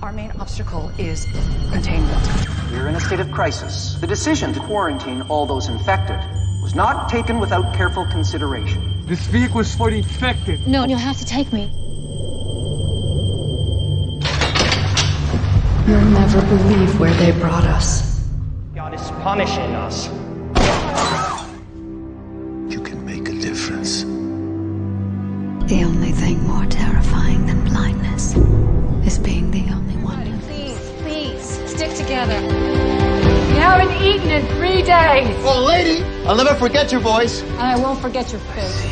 Our main obstacle is containment. We're in a state of crisis. The decision to quarantine all those infected was not taken without careful consideration. This vehicle is for the infected. No, you'll have to take me. You'll never believe where they brought us. God is punishing us. You can make a difference. The only thing more terrifying than blindness is being the only one. Please, stick together. You haven't eaten in 3 days. Oh, lady, I'll never forget your voice. And I won't forget your face.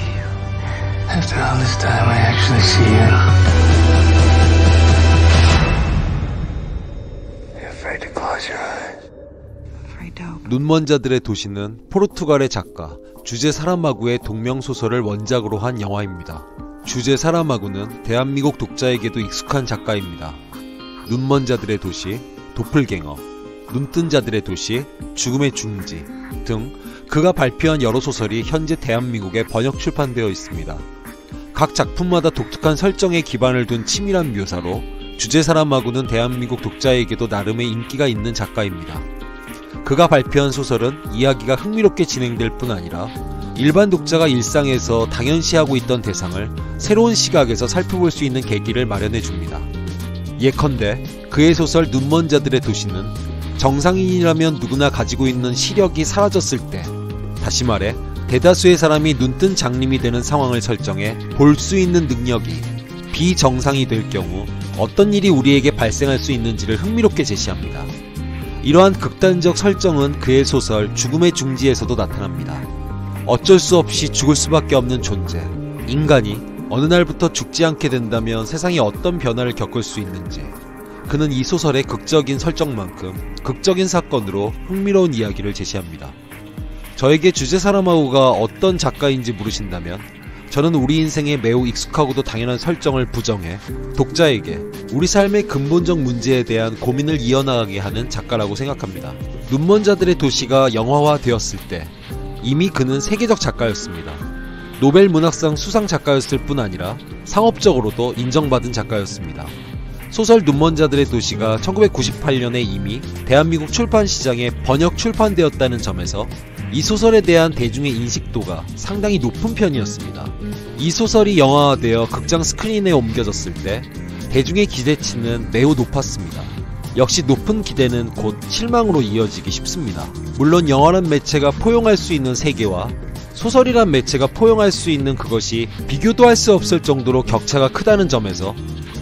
After all this time, I actually see you. You're afraid to close your eyes. 눈먼 자들의 도시는 포르투갈의 작가 주제 사라마구의 동명소설을 원작으로 한 영화입니다. 주제 사라마구는 대한민국 독자에게도 익숙한 작가입니다. 눈먼 자들의 도시, 도플갱어, 눈뜬 자들의 도시, 죽음의 중지 등 그가 발표한 여러 소설이 현재 대한민국에 번역 출판되어 있습니다. 각 작품마다 독특한 설정에 기반을 둔 치밀한 묘사로 주제 사라마구는 대한민국 독자에게도 나름의 인기가 있는 작가입니다. 그가 발표한 소설은 이야기가 흥미롭게 진행될 뿐 아니라 일반 독자가 일상에서 당연시하고 있던 대상을 새로운 시각에서 살펴볼 수 있는 계기를 마련해 줍니다. 예컨대 그의 소설 눈먼 자들의 도시는 정상인이라면 누구나 가지고 있는 시력이 사라졌을 때, 다시 말해 대다수의 사람이 눈뜬 장님이 되는 상황을 설정해 볼 수 있는 능력이 비정상이 될 경우 어떤 일이 우리에게 발생할 수 있는지를 흥미롭게 제시합니다. 이러한 극단적 설정은 그의 소설 죽음의 중지에서도 나타납니다. 어쩔 수 없이 죽을 수밖에 없는 존재, 인간이 어느 날부터 죽지 않게 된다면 세상이 어떤 변화를 겪을 수 있는지, 그는 이 소설의 극적인 설정만큼 극적인 사건으로 흥미로운 이야기를 제시합니다. 저에게 주제 사라마구가 어떤 작가인지 물으신다면 저는 우리 인생에 매우 익숙하고도 당연한 설정을 부정해 독자에게 우리 삶의 근본적 문제에 대한 고민을 이어나가게 하는 작가라고 생각합니다. 눈먼 자들의 도시가 영화화되었을 때 이미 그는 세계적 작가였습니다. 노벨 문학상 수상 작가였을 뿐 아니라 상업적으로도 인정받은 작가였습니다. 소설 눈먼 자들의 도시가 1998년에 이미 대한민국 출판시장에 번역 출판되었다는 점에서 이 소설에 대한 대중의 인식도가 상당히 높은 편이었습니다. 이 소설이 영화화되어 극장 스크린에 옮겨졌을 때 대중의 기대치는 매우 높았습니다. 역시 높은 기대는 곧 실망으로 이어지기 쉽습니다. 물론 영화란 매체가 포용할 수 있는 세계와 소설이란 매체가 포용할 수 있는 그것이 비교도 할 수 없을 정도로 격차가 크다는 점에서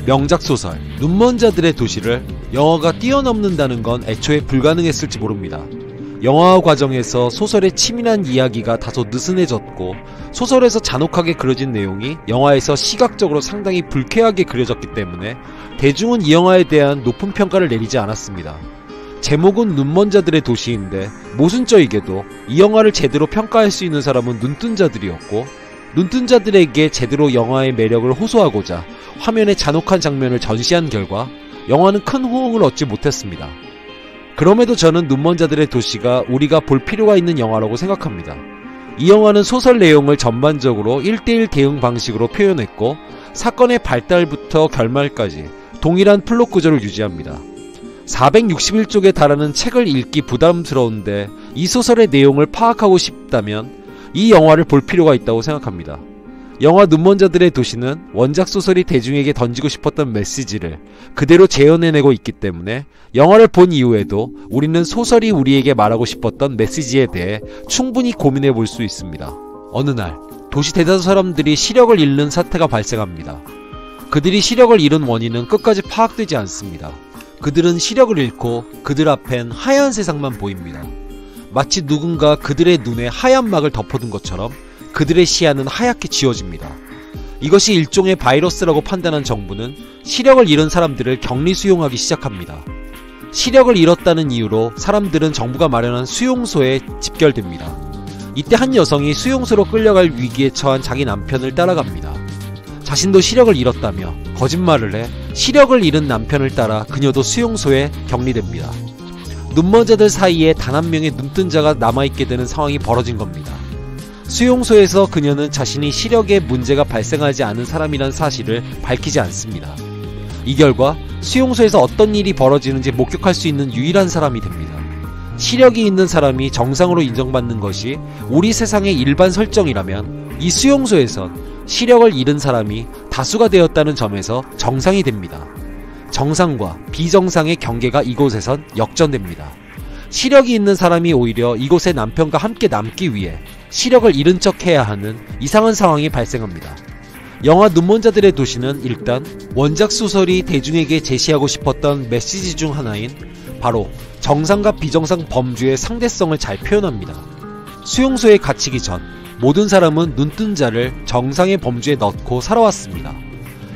명작 소설 눈먼 자들의 도시를 영화가 뛰어넘는다는 건 애초에 불가능했을지 모릅니다. 영화화 과정에서 소설의 치밀한 이야기가 다소 느슨해졌고 소설에서 잔혹하게 그려진 내용이 영화에서 시각적으로 상당히 불쾌하게 그려졌기 때문에 대중은 이 영화에 대한 높은 평가를 내리지 않았습니다. 제목은 눈먼 자들의 도시인데 모순적이게도 이 영화를 제대로 평가할 수 있는 사람은 눈뜬 자들이었고, 눈뜬 자들에게 제대로 영화의 매력을 호소하고자 화면에 잔혹한 장면을 전시한 결과 영화는 큰 호응을 얻지 못했습니다. 그럼에도 저는 눈먼 자들의 도시가 우리가 볼 필요가 있는 영화라고 생각합니다. 이 영화는 소설 내용을 전반적으로 1:1 대응 방식으로 표현했고 사건의 발달부터 결말까지 동일한 플롯 구조를 유지합니다. 461쪽에 달하는 책을 읽기 부담스러운데 이 소설의 내용을 파악하고 싶다면 이 영화를 볼 필요가 있다고 생각합니다. 영화 눈먼 자들의 도시는 원작 소설이 대중에게 던지고 싶었던 메시지를 그대로 재현해내고 있기 때문에 영화를 본 이후에도 우리는 소설이 우리에게 말하고 싶었던 메시지에 대해 충분히 고민해 볼 수 있습니다. 어느 날 도시 대다수 사람들이 시력을 잃는 사태가 발생합니다. 그들이 시력을 잃은 원인은 끝까지 파악되지 않습니다. 그들은 시력을 잃고 그들 앞엔 하얀 세상만 보입니다. 마치 누군가 그들의 눈에 하얀 막을 덮어둔 것처럼 그들의 시야는 하얗게 지워집니다. 이것이 일종의 바이러스라고 판단한 정부는 시력을 잃은 사람들을 격리 수용하기 시작합니다. 시력을 잃었다는 이유로 사람들은 정부가 마련한 수용소에 집결됩니다. 이때 한 여성이 수용소로 끌려갈 위기에 처한 자기 남편을 따라갑니다. 자신도 시력을 잃었다며 거짓말을 해 시력을 잃은 남편을 따라 그녀도 수용소에 격리됩니다. 눈먼 자들 사이에 단 한 명의 눈뜬 자가 남아있게 되는 상황이 벌어진 겁니다. 수용소에서 그녀는 자신이 시력에 문제가 발생하지 않은 사람이란 사실을 밝히지 않습니다. 이 결과 수용소에서 어떤 일이 벌어지는지 목격할 수 있는 유일한 사람이 됩니다. 시력이 있는 사람이 정상으로 인정받는 것이 우리 세상의 일반 설정이라면 이 수용소에선 시력을 잃은 사람이 다수가 되었다는 점에서 정상이 됩니다. 정상과 비정상의 경계가 이곳에선 역전됩니다. 시력이 있는 사람이 오히려 이곳에 남편과 함께 남기 위해 시력을 잃은 척 해야 하는 이상한 상황이 발생합니다. 영화 눈먼자들의 도시는 일단 원작 소설이 대중에게 제시하고 싶었던 메시지 중 하나인 바로 정상과 비정상 범주의 상대성을 잘 표현합니다. 수용소에 갇히기 전 모든 사람은 눈뜬 자를 정상의 범주에 넣고 살아왔습니다.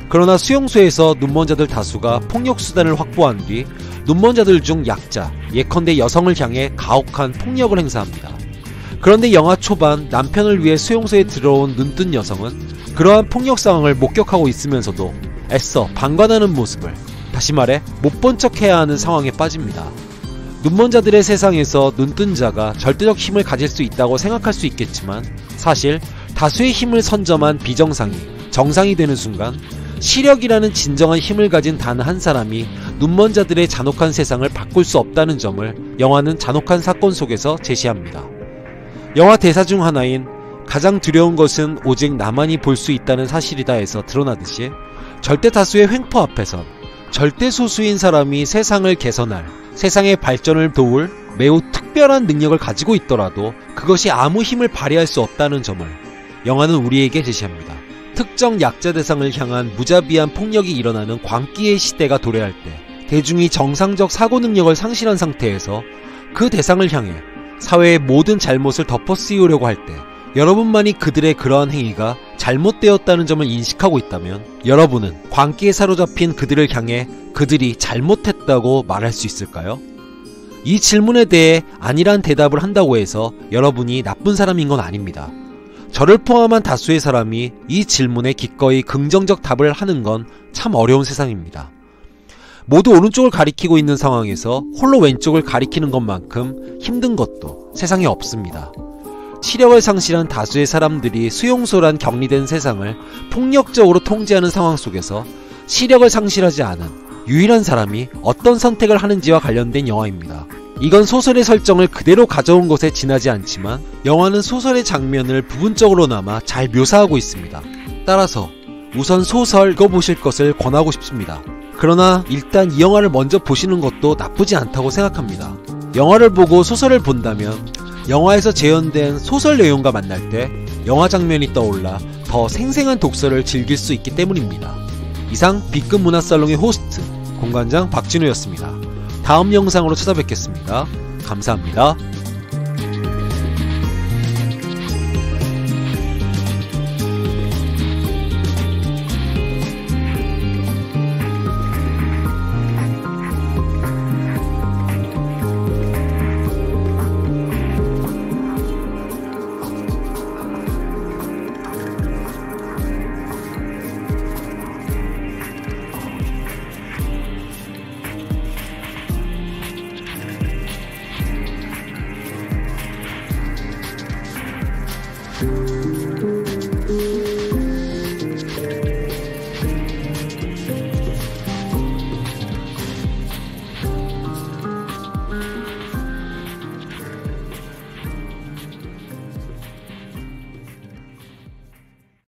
그러나 수용소에서 눈먼자들 다수가 폭력수단을 확보한 뒤 눈먼자들 중 약자, 예컨대 여성을 향해 가혹한 폭력을 행사합니다. 그런데 영화 초반 남편을 위해 수용소에 들어온 눈뜬 여성은 그러한 폭력 상황을 목격하고 있으면서도 애써 방관하는 모습을, 다시 말해 못 본 척 해야 하는 상황에 빠집니다. 눈먼자들의 세상에서 눈뜬 자가 절대적 힘을 가질 수 있다고 생각할 수 있겠지만 사실 다수의 힘을 선점한 비정상이 정상이 되는 순간 시력이라는 진정한 힘을 가진 단 한 사람이 눈먼자들의 잔혹한 세상을 바꿀 수 없다는 점을 영화는 잔혹한 사건 속에서 제시합니다. 영화 대사 중 하나인 가장 두려운 것은 오직 나만이 볼 수 있다는 사실이다에서 드러나듯이 절대 다수의 횡포 앞에선 절대 소수인 사람이 세상을 개선할, 세상의 발전을 도울 매우 특별한 능력을 가지고 있더라도 그것이 아무 힘을 발휘할 수 없다는 점을 영화는 우리에게 제시합니다. 특정 약자 대상을 향한 무자비한 폭력이 일어나는 광기의 시대가 도래할 때 대중이 정상적 사고 능력을 상실한 상태에서 그 대상을 향해 사회의 모든 잘못을 덮어 씌우려고 할 때 여러분만이 그들의 그러한 행위가 잘못되었다는 점을 인식하고 있다면 여러분은 광기에 사로잡힌 그들을 향해 그들이 잘못했다고 말할 수 있을까요? 이 질문에 대해 아니란 대답을 한다고 해서 여러분이 나쁜 사람인 건 아닙니다. 저를 포함한 다수의 사람이 이 질문에 기꺼이 긍정적 답을 하는 건 참 어려운 세상입니다. 모두 오른쪽을 가리키고 있는 상황에서 홀로 왼쪽을 가리키는 것만큼 힘든 것도 세상에 없습니다. 시력을 상실한 다수의 사람들이 수용소란 격리된 세상을 폭력적으로 통제하는 상황 속에서 시력을 상실하지 않은 유일한 사람이 어떤 선택을 하는지와 관련된 영화입니다. 이건 소설의 설정을 그대로 가져온 것에 지나지 않지만 영화는 소설의 장면을 부분적으로나마 잘 묘사하고 있습니다. 따라서 우선 소설 읽어보실 것을 권하고 싶습니다. 그러나 일단 이 영화를 먼저 보시는 것도 나쁘지 않다고 생각합니다. 영화를 보고 소설을 본다면 영화에서 재현된 소설 내용과 만날 때 영화 장면이 떠올라 더 생생한 독서를 즐길 수 있기 때문입니다. 이상 B급 문화살롱의 호스트 공관장 박진우였습니다. 다음 영상으로 찾아뵙겠습니다. 감사합니다.